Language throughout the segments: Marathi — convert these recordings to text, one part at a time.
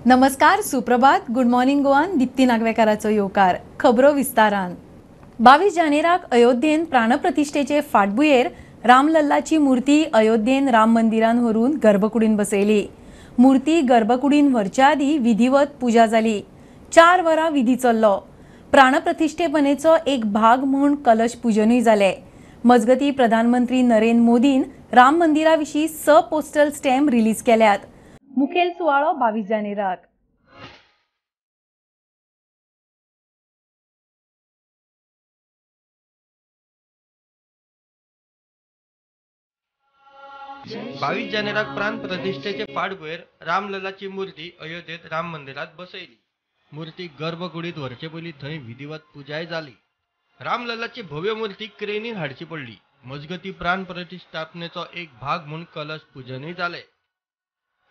नमस्कार, सुप्रभात, गुड मॉर्निंग गोवान. दिप्ती नागवेकाराचो येवकार. खबरो विस्तारान. 22 जानेराक अयोध्येन प्राणप्रतिष्ठेचे फाटभुंयेर रामलल्लाची मूर्ती अयोध्येन राम मंदिरान व्हरून गर्भकुडीन बसयली. मूर्ती गर्भकुडीन व्हरच्या आदी विधिवत पूजा जाली. 4 वरां विधी चल्लो. प्राणप्रतिष्ठेपनेचो एक भाग म्हूण कलश पूजनूय जाले. मजगती प्रधानमंत्री नरेंद्र मोदीन राम मंदिरा विशीं 6 पोस्टल स्टॅम्प रिलीज केल्यात. मुखेल सुवाळो 22 जानेराक. बावीस जानेराक प्राण प्रतिष्ठेचे फाटभुंयेर रामलल्लाची मूर्ती अयोध्येत राम मंदिरात बसयली. मूर्ती गर्भकुडीत व्हरचे पयलीं थंय विधिवत पूजाय जाली. रामलल्लाची भव्य मूर्ती क्रेनीन हाडची पडली. मजगती प्राण प्रतिष्ठापनेचो एक भाग म्हूण कलश पूजनूय जाले.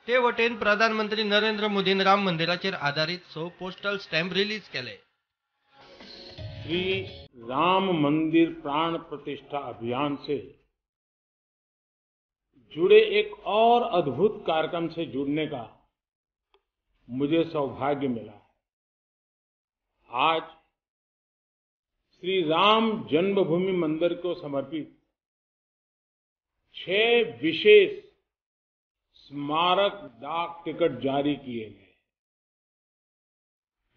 ते वटेन प्रधानमंत्री नरेंद्र मोदीन राम मंदिराचेर आधारित 6 पोस्टल स्टॅम्प रिलीज केले. श्री राम मंदिर प्राण प्रतिष्ठा अभियान से जुड़े एक और अद्भुत कार्यक्रम से जुड़ने का मुझे सौभाग्य मिला है. आज श्री राम जन्मभूमि मंदिर को समर्पित 6 विशेष स्मारक डाक टिकट जारी किए गए.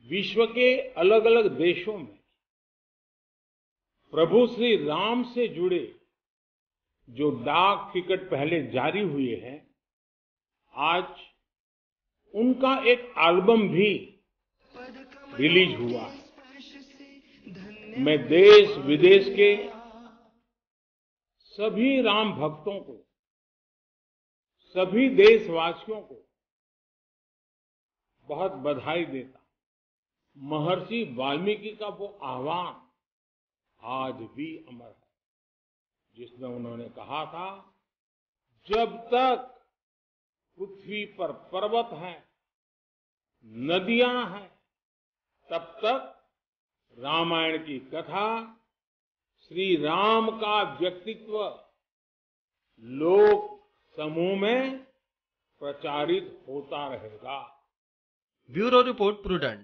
विश्व के अलग अलग देशों में प्रभु श्री राम से जुड़े जो डाक टिकट पहले जारी हुए हैं, आज उनका एक एल्बम भी रिलीज हुआ है. मैं देश विदेश के सभी राम भक्तों को, सभी देशवासियों को बहुत बधाई देता हूं. महर्षि वाल्मीकि का वो आह्वान आज भी अमर है, जिसमें उन्होंने कहा था, जब तक पृथ्वी पर पर्वत हैं, नदियां हैं, तब तक रामायण की कथा, श्री राम का व्यक्तित्व लोक समूह में प्रचारित होता रहेगा. Bureau report prudent.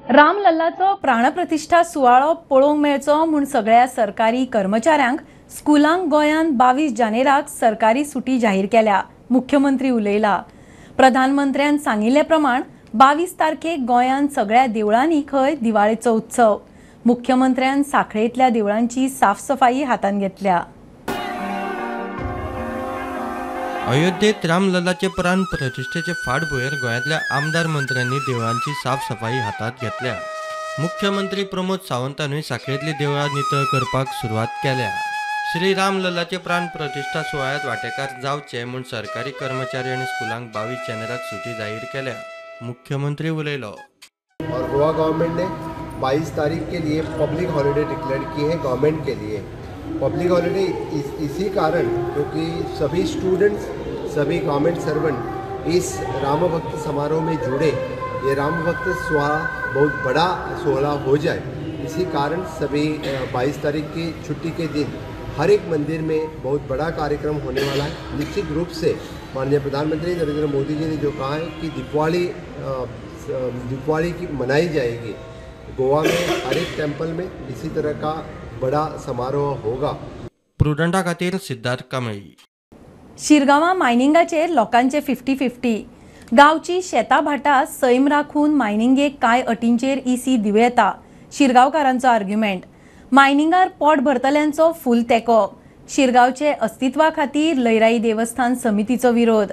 रामलल्लाचो प्राणप्रतिष्ठा सुवाळो पळोवंक मेळचो म्हूण सगळ्या सरकारी कर्मचाऱ्यांक स्कुलांक गोंयांत 22 जानेराक सरकारी सुटी जाहीर केल्या. मुख्यमंत्री उलयला. प्रधानमंत्र्यान सांगिल्ले प्रमाण 22 तारखेक गोंयांत सगळ्या देवळांनी खंय दिवाळेचो उत्सव. मुख्यमंत्र्यान सांखळेंतल्या देवळांची साफसफाई हातान घेतल्या. अयोध्येत रामलल्लाचे प्राण प्रतिष्ठेचे फाटभुंयेर गोंयांतल्या आमदार मंत्र्यांनी देवळांची साफसफाई हातात घेतल्या. मुख्यमंत्री प्रमोद सावंतानूय सांखळेंतली देवळां नितळ करपाक सुरवात केल्या. श्री रामलल्लाचे प्राण प्रतिष्ठा सुवाळ्यात वांटेकार जावचे म्हूण सरकारी कर्मचारी आनी स्कुलांक 22 जानेराक सुटी जाहीर केल्या. मुख्यमंत्री उलयलो. और गोवा गवर्नमेंट ने 22 तारीख के लिए पब्लिक हॉलिडे डिक्लेयर की है. गवर्नमेंट के लिए पब्लिक हॉलिडे इसी कारण क्योंकि सभी स्टूडेंट्स, सभी गवर्नमेंट सर्वेंट इस राम भक्त समारोह में जुड़े. ये राम भक्त सुहाग बहुत बड़ा सोहला हो जाए, इसी कारण सभी 22 तारीख की छुट्टी के दिन हर एक मंदिर में बहुत बड़ा कार्यक्रम होने वाला है. निश्चित रूप से माननीय प्रधानमंत्री नरेंद्र मोदी जी ने जो कहा है कि दीपावली की मनाई जाएगी गोवा में, हर एक टेम्पल में इसी तरह का बड़ा समारोह होगा. प्रुडंटा खातीर सिद्धार्थ कांबळी. शिरगांवां मायनिंगाचेर लोकांचे 50-50. गांवची शेतां भाटां सैम राखून मायनिंगेक कांय अटींचेर ईसी दिवं येता. शिरगांवकारांचो आर्ग्युमेंट. मायनिंगार पोट भरतल्यांचो फूल तेंको. शिरगांवचे अस्तित्वा खातीर लयराई देवस्थान समितीचो विरोध.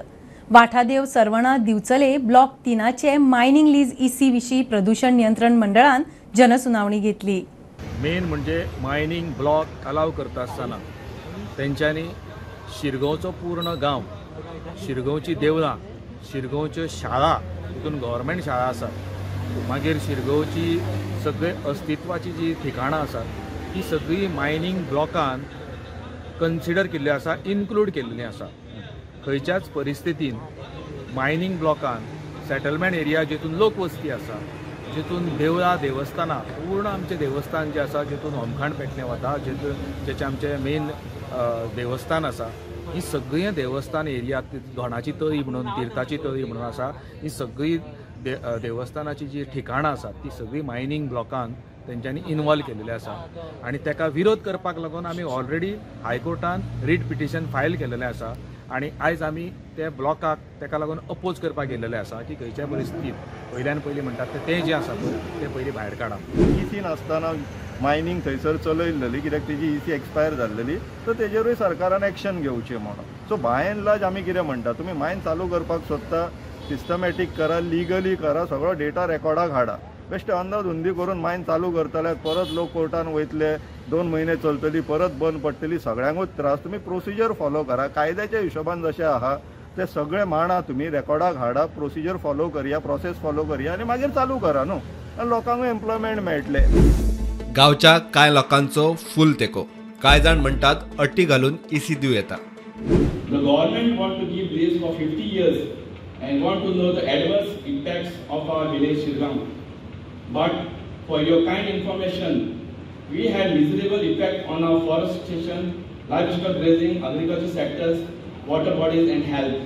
वाठादेव सरवणां दिवचले ब्लॉक 3चे मायनिंग लीज ईसी विशीं प्रदूषण नियंत्रण मंडळान जनसुनावणी घेतली. मेन म्हणजे मायनिंग ब्लॉक अलाव करता आसतना तेंच्यांनी शिरगांवचो पूर्ण गांव, शिरगांवची देवळां, शिरगांवच्यो शाळा, तितून गव्हर्मेंट शाळा आसात, मागीर शिरगांवची सगळे अस्तित्वाची जी ठिकाणां आसात, ती सगळी मायनिंग ब्लॉकान कन्सिडर केल्ली आसा, इन्क्लूड केल्ली आसा. खंयच्याच परिस्थितीन मायनिंग ब्लॉकान सेटलमेंट एरिया जितून लोकवस्ती आसा, जितून देवळां, देवस्थानां, पूर्ण आमचें देवस्थान जें आसा, जितून होमखाण पेटणें वता, जेचें आमचें मेन देवस्थान आसा, ही सगळी देवस्थान एरिया दोणाची तळी म्हणून तीर्थाची तळी म्हणून आसा ही सगळी देवस्थानाची जी ठिकाणां आसात ती सगळी मायनिंग ब्लॉकांक तेंच्यांनी इन्वॉल्व केलेले आसा आनी ताका विरोध करपाक लागून आमी ऑलरेडी हायकोर्टान रीट पिटिशन फायल केलेलें आसा आनी आयज आमी त्या ब्लॉकाक ताका लागून अपोज करपाक गेलेले आसा की खंयच्या परिस्थितीत पयल्यान पयलीं म्हणटात तें जें आसा पळय तें पयलीं भायर काडा. इसी नासतना मायनिंग थंयसर चलयल्ली कित्याक तेजी इसी एक्सपायर जाल्लेली तर तेजेरूय सरकारान एक्शन घेवचें म्हणून. सो बाय एंड लार्ज आमी कितें म्हणटा तुमी मायन चालू करपाक सोदता सिस्टमॅटीक करा लिगली करा सगळो डेटा रेकॉर्डाक हाडा. बेश्टे अंदाधुंदी करून मायन चालू करतल्याक परत लोक कोर्टान वयतले 2 म्हयने चलतली परत बंद पडटली सगळ्यांकूच त्रास. तुमी प्रोसिजर फॉलो करा कायद्याच्या हिशोबान जशें आहा ते सगळे मांडा तुमी रेकॉर्डाक हाडा प्रोसिजर फॉलो करया प्रोसेस फॉलो करया आनी मागीर चालू करा न्हू आनी लोकांकूय एम्प्लॉयमेंट मेळटले. गांवच्या कांय लोकांचो फुल तेको कांय जाण म्हणटात अटी घालून इसी दिव येता. The government want to give lease for 50 years and want to know the adverse impacts of our village Shirgam. But for your kind information, we had miserable effect on our forestation, livestock grazing, agriculture sectors, water bodies and health.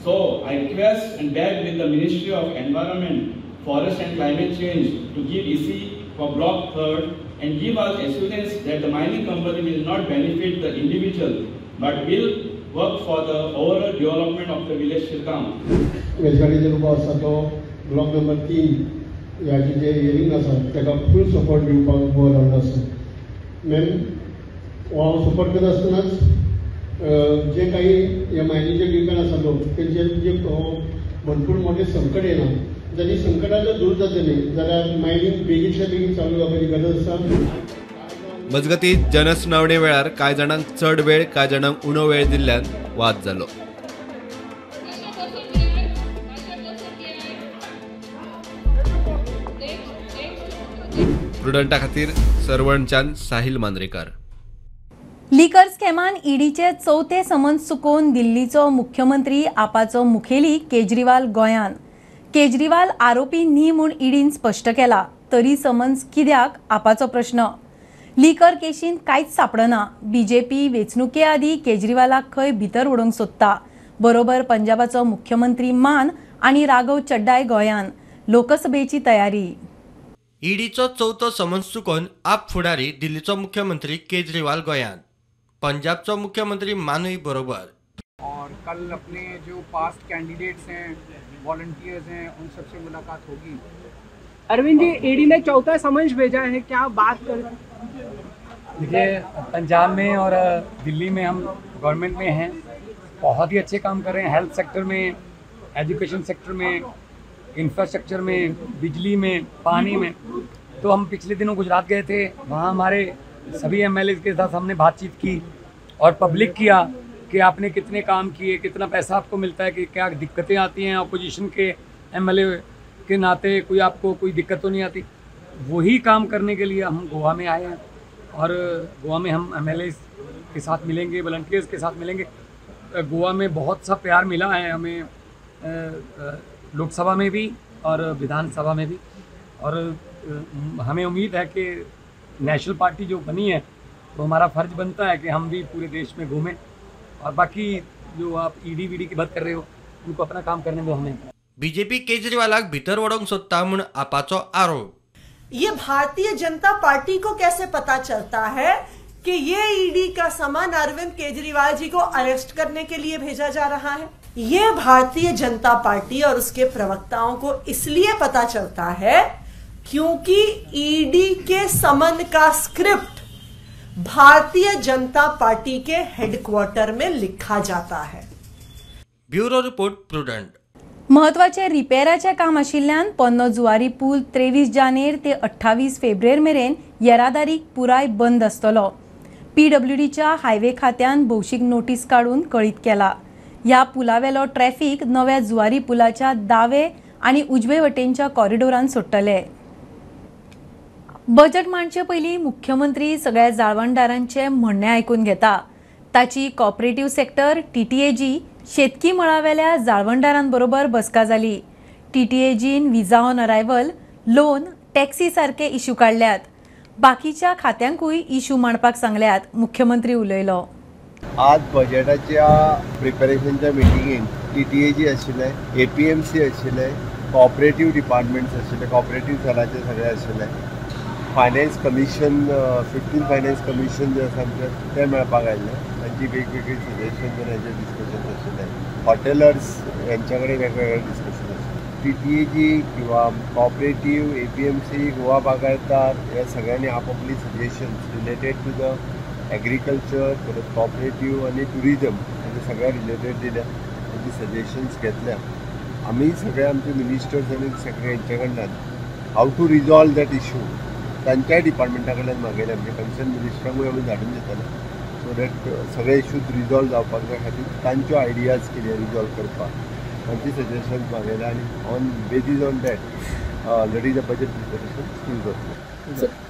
So I request and beg with the Ministry of Environment, Forest and Climate Change to give EC for Block 3rd and give us assurance that the mining company will not benefit the individual but will work for the overall development of the village Shirgam. वेलसाडीचो रुपो आसा तो ब्लॉक नंबर 3 ह्याची जे हियरिंग आसा ताका फूल सपोर्ट दिवपाक उबो रावलो आसा. मॅम हांव सपोर्ट करता आसतनाच जे काही ह्या मायनीचे डिपेंड आसा लोक तेंचे जे भरपूर मोठे संकट येना जाल्यार संकटां जर दूर जातली जाल्यार मायनींग बेगीनच्या बेगीन चालू जावपाची गरज आसा. मजगती जनसुनावणे वेळार कांय जाणांक चड वेळ कांय जाणांक उणो वेळ दिल्ल्यान वाद जालो. प्रुडंटा खातीर सरवणच्यान साहिल मांद्रेकार. लिकर स्कॅमान ईडीचे 4थे समन्स चुकोवन दिल्लीचो मुख्यमंत्री आपाचो मुखेली केजरीवाल गोंयान. केजरीवाल आरोपी न्ही म्हूण ईडीन स्पश्ट केला तरी समन्स कित्याक आपाचो प्रश्न. लिकर केशींत कांयच सापडना. बीजेपी वेंचणुके आदीं केजरीवालाक खंय भितर उडोवंक सोदता. बरोबर पंजाबाचो मुख्यमंत्री मान आनी राघव चड्डाय गोंयान. लोकसभेची तयारी. ईडीचो 4थो समन्स चुकोवन आप फुडारी दिल्लीचो मुख्यमंत्री केजरीवाल गोंयान. पंजाबचो मुख्यमंत्री मानूय बरोबर. और कल अपने जो पास्ट कैंडिडेट्स हैं वॉलंटियर्स हैं उन सबसे मुलाकात होगी. अरविंद जी ईडी ने 4था समन्स भेजा है क्या बात कर. देखिए पंजाब में और दिल्ली में हम गवर्नमेंट में हैं बहुत ही अच्छे काम कर रहे हैं हेल्थ सेक्टर में एजुकेशन सेक्टर में इंफ्रास्ट्रक्चर में बिजली में पानी में. तो हम पिछले दिनों गुजरात गए थे वहाँ हमारे सभी एमएलए के साथ हमने बातचीत की और पब्लिक किया कि आपने कितने काम किए कितना पैसा आपको मिलता है कि क्या दिक्कतें आती हैं अपोजिशन के एमएलए के नाते कोई आपको कोई दिक्कत तो नहीं आती. वही काम करने के लिए हम गोवा में आए हैं और गोवा में हम एमएलए के साथ मिलेंगे वॉलंटियर्स के साथ मिलेंगे. गोवा में बहुत सा प्यार मिला है हमें लोकसभा में भी और विधानसभा में भी और हमें उम्मीद है कि नेशनल पार्टी जो बनी है तो हमारा फ़र्ज बनता है कि हम भी पूरे देश में घूमें और बाकी जो आप ईडी वीडी की बात कर रहे हो उनको अपना काम करने दो हमें. बीजेपी केजरीवालाक भितर ओडोवंक सोदता म्हूण आपाचो आरोप. ये भारतीय जनता पार्टी को कैसे पता चलता है कि ये ईडी का सामान अरविंद केजरीवाल जी को अरेस्ट करने के लिए भेजा जा रहा है. ये भारतीय जनता पार्टी और उसके प्रवक्ताओं को इसलिए पता चलता है क्योंकि ईडी के समन का स्क्रिप्ट भारतीय जनता पार्टी के हेडक्वार्टर में लिखा जाता है. Bureau report prudent. महत्वाचे रिपेराचे काम आशिल्ल्यान पन्नो जुवारी पूल 23 जानेर ते 28 फेब्रुवार मेरेन येरादारीक पुराय बंद आसतलो. पीडब्ल्यूडीच्या हायवे खात्यान भौशीक नोटीस काढून कळीत केला. ह्या पुलावेलो ट्रॅफिक नव्या जुवारी पुलाच्या दावे आनी उजवे वटेनच्या कॉरिडोरान सोडटले. बजेट मांडचे पयलीं मुख्यमंत्री सगळ्या जाळवणदारांचे म्हणणे आयकून घेता. ताची कॉपरेटिव्ह सेक्टर टीटीएजी शेतकी मळावेल्या जाळवणदारांबरोबर बसका जाली. टीटीएजीन विजा ऑन अरायव्हल लोन टॅक्सी सारखे इश्यू काढल्यात. बाकीच्या खात्यांकूय इश्यू मांडपाक सांगल्यात. मुख्यमंत्री उलयलो. आज बजेटाच्या प्रिपरेशनच्या मिटिंगेन TTA जी आशिल्ले, APMC आशिल्ले, कॉपरेटीव डिपार्टमेंट्स आशिल्ले, कॉपरेटीव सेलाचे सगळे आशिल्ले, फायनान्स कमिशन 15 फायनान्स कमिशन जे आसा आमचें तें मेळपाक आयिल्लें. तांची वेगवेगळी सजेशन्स आनी हेजे डिस्कशन आशिल्ले. हॉटेलर्स यांच्या कडेन वेगवेगळे डिस्कशन आशिल्लें. TTA जी किंवा कॉपरेटीव, APMC, गोवा बागायतदार ह्या सगळ्यांनी आपापली suggestions related to the agriculture, परत कॉपरेटीव आणि टुरिजम म्हणजे सगळ्या रिलेटेड दिल्या. तांची सजेशन्स घेतल्या. आमी सगळे आमचे मिनिस्टर्स आनी सगळे यांच्या कडल्यान हाव टू रिजॉल्व दॅट इशू तांच्याय डिपार्टमेंटा कडल्यान मागयले. आमचे कन्सर्न मिनिस्टरांकूय आमी धाडून दिताले सो दॅट सगळे इशूज रिजॉल्व जावपाक जाय खातीर तांच्यो आयडियाज कितें रिजॉल्व करपाक तांची सजेशन्स मागयले आनी on basis on that already the budget preparation सुरू जातलें.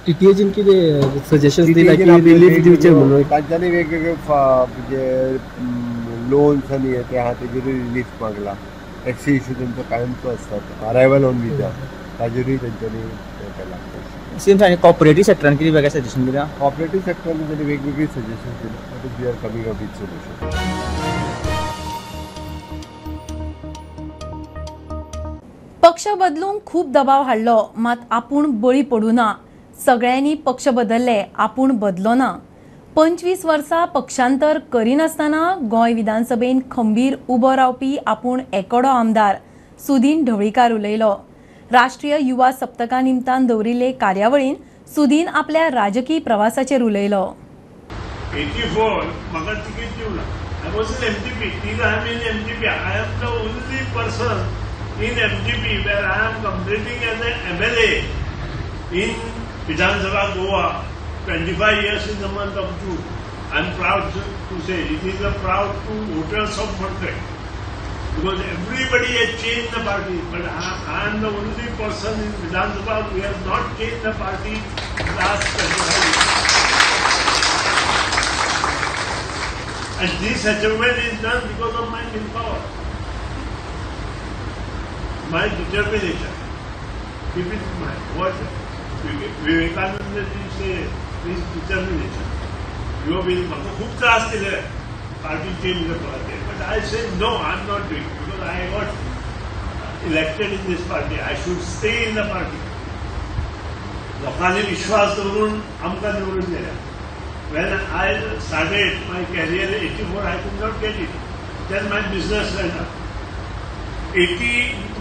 TTA कितें सजेशन्स दिला की रिलीफ दिवचे म्हणून तांच्यांनी वेगवेगळे म्हणजे लोन्स आनी हे ते आहा तेजेरूय रिलीफ मागला. टॅक्सी इशू तेंचो कायमचो आसता. अरायवल ऑन विजा ताजेरूय तेंच्यांनी हें केलां. सेम सांगे कॉपरेटीव सेक्टरान कितें वेगळें सजेशन दिलां? कॉपरेटीव सेक्टरान तेंच्यांनी वेगवेगळी सजेशन्स दिला. That is we are coming up with solution. पक्ष बदलूंक खूब दबाव हाडलो मात आपूण बळी पडूं ना. सगळ्यांनी पक्ष बदलले, आपूण बदलो ना. 25 वर्सां पक्षांतर करिनासतना गोंय विधानसभेन खंबीर उबो रावपी आपूण एकोडो आमदार सुदीन ढवळीकार उलयलो. राष्ट्रीय युवा सप्तका निमतान दवरिल्ले कार्यावळीन सुदीन आपल्या राजकी प्रवासाचेर उलयलो. 84 म्हाका तिकीट दिवना. I was in MTP. Till I am in MTP. I am the only person in MTP where I am completing as an MLA in Vidhan Sabha Goa 25 years in the month of June. I am proud to say it is a proud to voters of Madras because everybody has changed the party but I am the only person in Vidhan Sabha who has not changed the party last 25 years. And this achievement is done because of my willpower. My determination. Keep it in mind. What Vivekananda ji say is determination. You will make खूप त्रास दिले party change करपाक. But I said no, I'm not doing because I got elected in this party. I should stay in the party. लोकांनी विश्वास दवरून आमकां निवडून दिल्या. When I started my career in 84, I could not get it. Then my business went up.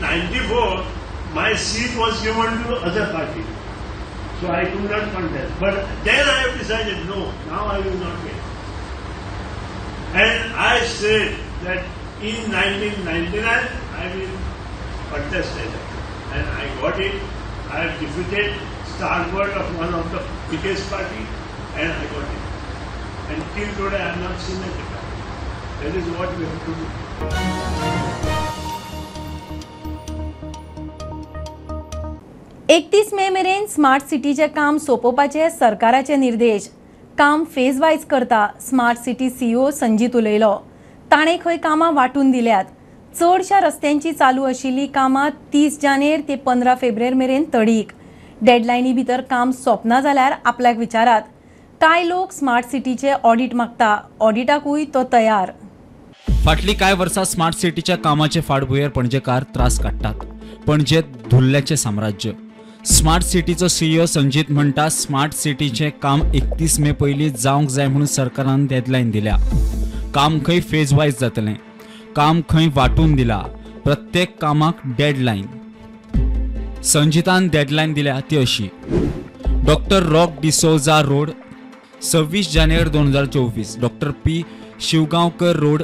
94, my seat was given to other party. So I could not contest. But then I have decided, no, now I will not get. And I said that in 1999, I will contest election. And I got it. I have defeated Starboard of one of the biggest party. And I got it. And till today, I have not seen a difference. That is what we have to do. 31 मे मेरेन स्मार्ट सिटीचे काम सोंपोवपाचे सरकाराचे निर्देश. काम फेज वायज करता स्मार्ट सिटी CEO संजीत उलयलो. ताणें खंय कामां वांटून दिल्यात. चडशा रस्त्यांची चालू आशिल्ली कामां 30 जानेर ते 15 फेब्रुवारी मेरेन तडीक. डेडलायनी भितर काम सोंपना जाल्यार आपल्याक विचारात. कांय लोक स्मार्ट सिटीचे ऑडिट मागता. ऑडिटाकूय तो तयार. फाटली कांय वर्सां स्मार्ट सिटीच्या कामाचे फाटभुंयेर पणजेकार त्रास काडटात. पणजेत धुल्ल्याचे साम्राज्य. स्मार्ट सिटीचो CEO संजीत म्हणटा स्मार्ट सिटीचे काम 31 मे पयलीं जावंक जाय म्हणून सरकारान डेडलायन दिल्या. काम खंय फेज वायज जातलें. काम खंय वांटून दिला. प्रत्येक कामाक डेडलायन. संजीतान डेडलायन दिल्या ती अशी. डॉक्टर रॉक डिसोजा रोड 26 जानेर 2024. डॉक्टर P शिवगांवकर रोड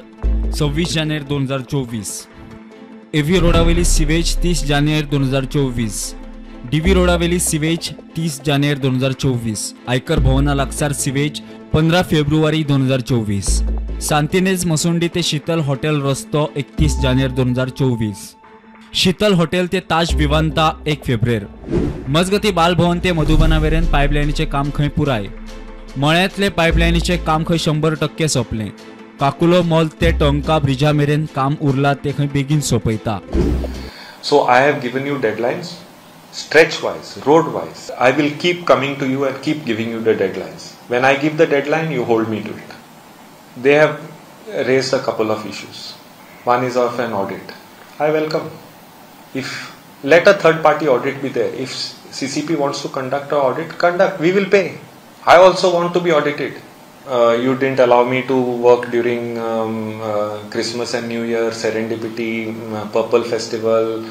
26 जानेर 2024. AV रोडावेली सिवेज 30 जानेर 2024. DV रोडावेली सिवेज 30 जानेर 2024. आयकर भवना लागसार सिवेज 15 फेब्रुवारी 2024. सांतिनेज मसोंडी ते शीतल हॉटेल रस्तो 31 जानेर 2024. शीतल हॉटेल ते ताज विवांता 1 फेब्रुवारी. मजगती बालभवन ते मधुबनावेरेन पायपलायनीचे काम खंय पुराय. मळ्यांतले पायपलायनीचे काम खंय 100% सोंपलें. काकुलो मॉल ते टोंका ब्रिजा मेरेन काम उरला ते खंय बेगीन सोंपयता. So I have given you deadlines, stretch wise, road wise. I will keep coming to you and keep giving you the deadlines. When I give the deadline, you hold me to it. they have raised a couple of issues. One is of an audit. I welcome. If let a third party audit be there. If CCP wants to conduct an audit, conduct. We will pay. I also want to be audited. You didn't allow me to work during Christmas and New Year, Serendipity, Purple Festival,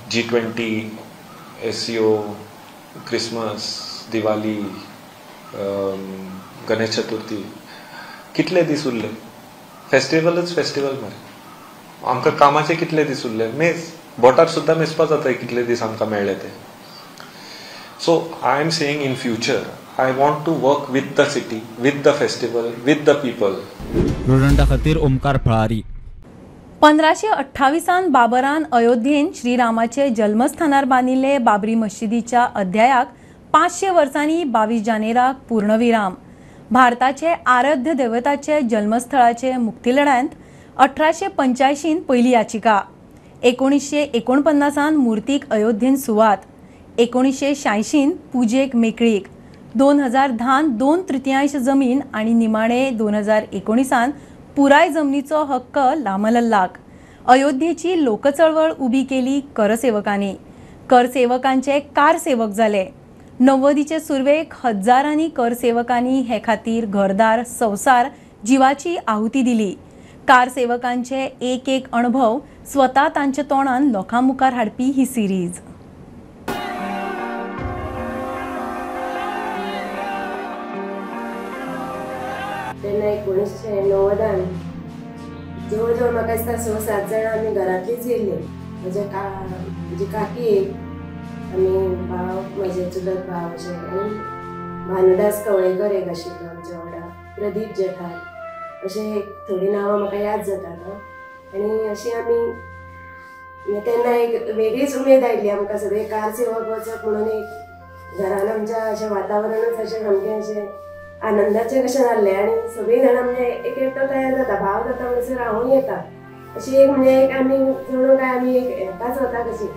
G20, SEO, Christmas, Diwali, Ganesh Chaturthi. कितले दीस उरले? फेस्टिवलच फेस्टिवल मरे. आमकां कामाचे कितले दीस उरले? मेज. बोटार सुद्दां मेजपा जाता कितले दीस आमकां मेळ्ळे ते. So I am saying in future, I want to work with the city, with the festival, with the people. प्रुडंटा खातीर ओमकार फळारी. 1528 बाबरान अयोध्येन श्रीरामाचे जन्मस्थानार बांदिल्ले बाबरी मशिदीच्या अध्यायाक 500 वर्सांनी 22 जानेराक पूर्णविराम. भारताचे आराध्य देवताचे जन्मस्थळाचे मुक्तीलढ्यांत 1885 पहिली याचिका. 1949 मुर्तीक अयोध्येन सुवात. 1986 पुजेक मेकळीक. 2010 2/3 जमीन आणि निमाणे 2019 पुराय जमनीचो हक्क रामलल्लाक. अयोध्येची लोकचळवळ उबी केली करसेवकांनी. करसेवकांचे कारसेवक जाले. 90चे सुरवेक हजारांनी करसेवकांनी हे खातीर घरदार संसार जिवाची आहुती दिली. कारसेवकांचे एक एक अणभव स्वता तांच्या तोंडान लोकां मुखार हाडपी ही सिरीज. तेन्ना 1990 जवळ जवळ म्हाका दिसता 6-7 जाणां आमी घरांतलीच गेल्ली. म्हजी काकी आमी भाव म्हजे चुलत भाव अशे आनी भानुदास कवळेकर एक आशिल्लो आमच्या वांगडा, प्रदीप जेठार अशे थोडी नांवां म्हाका याद जातात. आनी अशी आमी तेन्ना एक वेगळीच उमेद आयिल्ली आमकां सगळे कारसेवक वचप म्हणून एक घरान आमच्या अशें वातावरणूच अशें सामकें अशें आनंदाचें कशें जाल्लें. आनी सगळीं जाणां म्हणजे एक एकटो तयार जाता, भाव जाता म्हणसर हांवूय येता. अशी एक म्हणजे एक आमी जणू काय आमी एक हेकाच वता कशी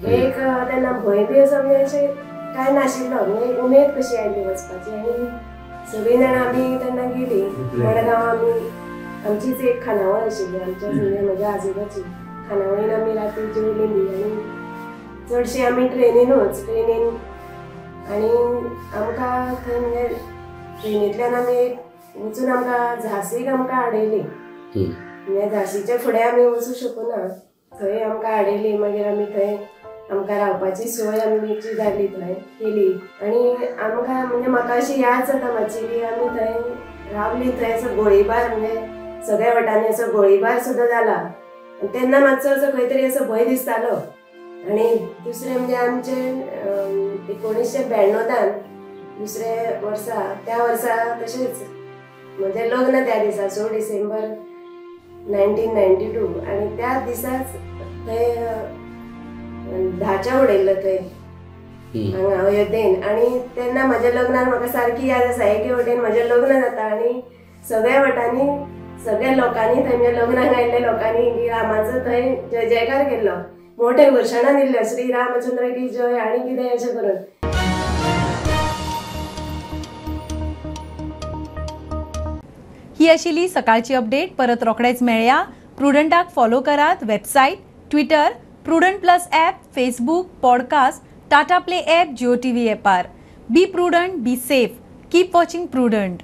एक तेन्ना भंय बी असो म्हणजे अशें कांय नाशिल्लो. म्हणजे एक उमेद कशी आयली वचपाची. आनी सगळीं जाणां आमी तेन्ना गेलीं मडगांव. आमी आमचीच एक खानावळ आशिल्ली आमच्या म्हणजे म्हज्या आजोबाची. खानावळीन आमी राती जेवली बी आनी चडशी आमी ट्रेनीन. आनी आमकां थंय म्हणजे ट्रेनींतल्यान आमी वचून आमकां झांसीक आमकां हाडयली. म्हणजे झांसीच्या फुडें आमी वचूं शकूना. थंय आमकां हाडयली. मागीर आमी थंय आमकां रावपाची सोय आमची जाली थंय केली. आनी आमकां म्हणजे म्हाका अशी याद जाता मातशी की आमी थंय रावली. थंय असो गोळीबार म्हणजे सगळ्या वाटांनी असो गोळीबार सुद्दां जाला. तेन्ना मातसो असो खंय तरी असो भंय दिसतालो. आनी दुसरें म्हणजे आमचें 1992 दुसरे वर्सा त्या वर्सा तशेंच म्हजें लग्न त्या दिसा 6 डिसेंबर 1992. आनी त्याच दिसाच थंय धाच्या उडयल्लो थंय हांगा अयोध्येन. आनी तेन्ना म्हज्या लग्नाक म्हाका सारकी याद आसा. एके वटेन म्हजें लग्न जाता आनी सगळ्या वटांनी सगळ्या लोकांनी थंय म्हणजे लग्नाक आयिल्ल्या लोकांनी रामाचो थंय जय जयकार केल्लो. मोठे घोशणा दिल्ल्यो श्री रामचंद्र की जय आनी कितें अशें करून. ही आशिल्ली सकाळची अपडेट. परत रोखडेच मेळया. प्रुडंटाक फॉलो करात. Website, Twitter, Prudent plus app, Facebook, podcast, Tata Play app, Jio TV ॲपार. Be Prudent, be safe. Keep watching prudent.